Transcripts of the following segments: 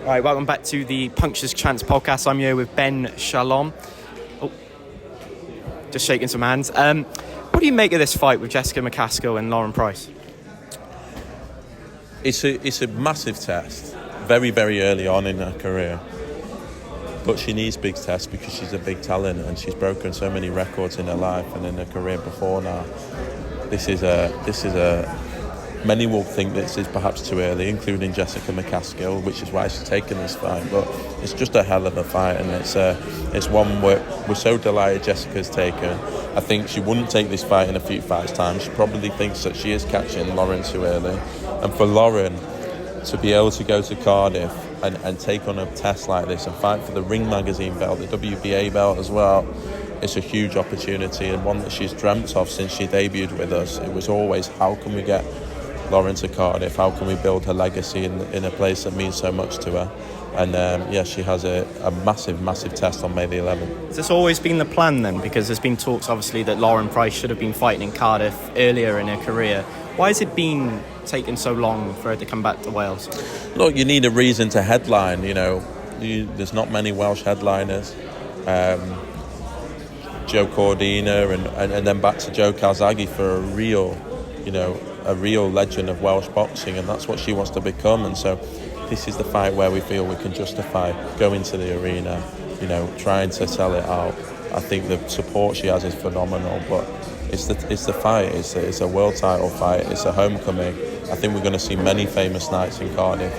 All right, welcome back to the Punctures Chance podcast. I'm here with Ben Shalom. Oh, just shaking some hands. What do you make of this fight with Jessica McCaskill and Lauren Price? It's a massive test, very, very early on in her career. But she needs big tests because she's a big talent and she's broken so many records in her life and in her career before now. This is a. Many will think this is perhaps too early, including Jessica McCaskill, which is why she's taken this fight. But it's just a hell of a fight, and it's one we're so delighted Jessica's taken. I think she wouldn't take this fight in a few fights' time. She probably thinks that she is catching Lauren too early. And for Lauren to be able to go to Cardiff and take on a test like this and fight for the Ring Magazine belt, the WBA belt as well, it's a huge opportunity and one that she's dreamt of since she debuted with us. It was always, how can we get Lauren to Cardiff? How can we build her legacy in a place that means so much to her? And she has a massive test on May the 11th. Has this always been the plan then? Because there's been talks, obviously, that Lauren Price should have been fighting in Cardiff earlier in her career. Why has it been taking so long for her to come back to Wales? Look, you need a reason to headline. There's not many Welsh headliners. Joe Cordina and then back to Joe Calzaghe for a real legend of Welsh boxing, and that's what she wants to become. And so this is the fight where we feel we can justify going to the arena, trying to sell it out. I think the support she has is phenomenal, but it's the fight. It's a world title fight. It's a homecoming. I think we're going to see many famous nights in Cardiff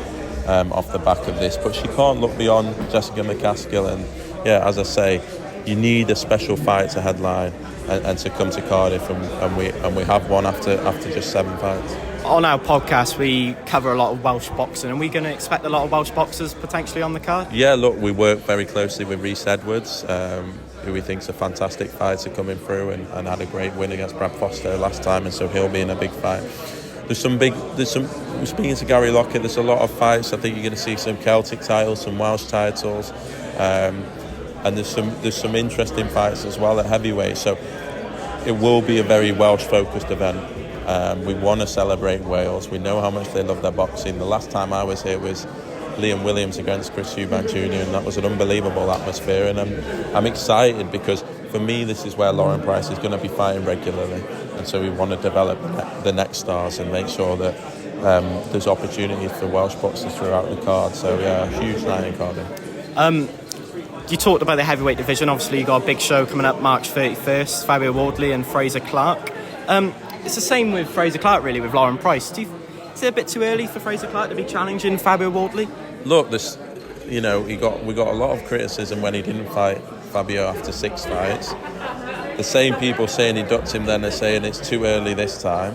off the back of this, but she can't look beyond Jessica McCaskill. And as I say, you need a special fight to headline and to come to Cardiff, and we have one after just 7 fights. On our podcast, we cover a lot of Welsh boxing. Are we going to expect a lot of Welsh boxers potentially on the card? Yeah, look, we work very closely with Rhys Edwards, who we think is a fantastic fighter coming through and had a great win against Brad Foster last time, and so he'll be in a big fight. Speaking to Gary Lockett, there's a lot of fights. I think you're going to see some Celtic titles, some Welsh titles, and there's some interesting fights as well at heavyweight. So it will be a very Welsh-focused event. We want to celebrate Wales. We know how much they love their boxing. The last time I was here was Liam Williams against Chris Eubank Jr., and that was an unbelievable atmosphere. And I'm excited because for me, this is where Lauren Price is going to be fighting regularly. And so we want to develop the next stars and make sure that there's opportunities for Welsh boxers throughout the card. So a huge night in Cardiff. You talked about the heavyweight division. Obviously, you got a big show coming up March 31st, Fabio Wardley and Frazier Clarke. It's the same with Frazier Clarke, really, with Lauren Price. Is it a bit too early for Frazier Clarke to be challenging Fabio Wardley? Look, we got a lot of criticism when he didn't fight Fabio after 6 fights. The same people saying he ducked him then are saying it's too early this time.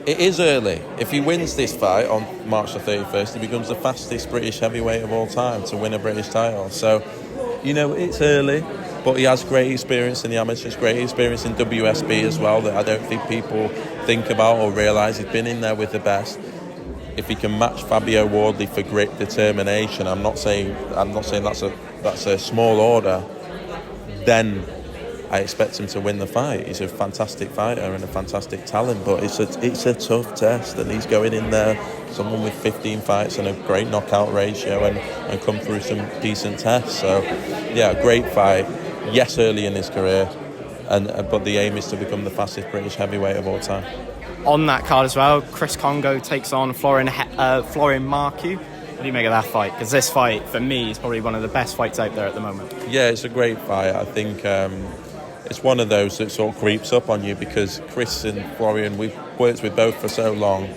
It is early. If he wins this fight on March the 31st, he becomes the fastest British heavyweight of all time to win a British title. So, it's early, but he has great experience in the amateurs, great experience in WSB as well, that I don't think people think about or realise. He's been in there with the best. If he can match Fabio Wardley for grit, determination, I'm not saying that's a small order, then I expect him to win the fight. He's a fantastic fighter and a fantastic talent, but it's a tough test, and he's going in there, someone with 15 fights and a great knockout ratio, and come through some decent tests. So, a great fight. Yes, early in his career, but the aim is to become the fastest British heavyweight of all time. On that card as well, Chris Kongo takes on Florian Marku. What do you make of that fight? Because this fight, for me, is probably one of the best fights out there at the moment. Yeah, it's a great fight. I think it's one of those that sort of creeps up on you because Chris and Florian, we've worked with both for so long.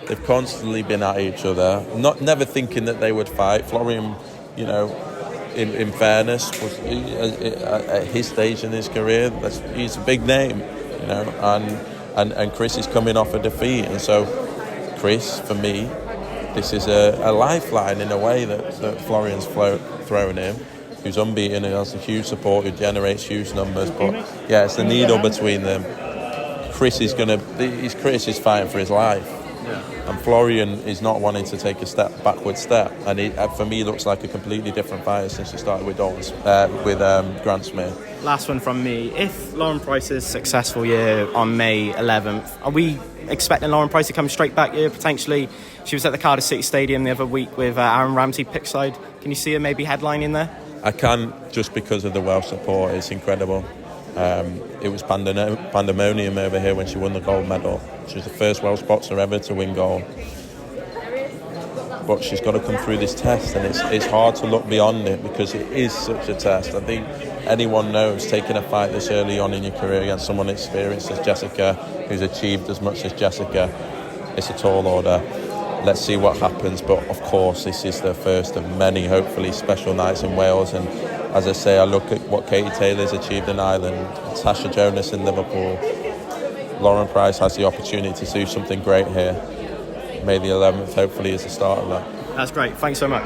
They've constantly been at each other, never thinking that they would fight. Florian, in fairness, was at his stage in his career, he's a big name, and Chris is coming off a defeat, and so Chris, for me, this is a lifeline in a way that Florian's thrown him, who's unbeaten, who has a huge support, who generates huge numbers, but it's the needle between them. Chris is fighting for his life. And Florian is not wanting to take a backward step, and he, for me, looks like a completely different fighter since he started with Grant Smith. Last one from me: if Lauren Price's successful year on May 11th, are we expecting Lauren Price to come straight back here, potentially? She was at the Cardiff City Stadium the other week with Aaron Ramsey pickside. Can you see her maybe headlining there? I can, just because of the Welsh support. It's incredible. It was pandemonium over here when she won the gold medal. She was the first Welsh boxer ever to win gold. But she's got to come through this test, and it's hard to look beyond it because it is such a test. I think anyone knows taking a fight this early on in your career against someone experienced as Jessica, who's achieved as much as Jessica, it's a tall order. Let's see what happens, but of course this is the first of many, hopefully, special nights in Wales. And as I say, I look at what Katie Taylor's achieved in Ireland, Tasha Jonas in Liverpool. Lauren Price has the opportunity to do something great here. May the 11th hopefully is the start of that. That's great. Thanks so much.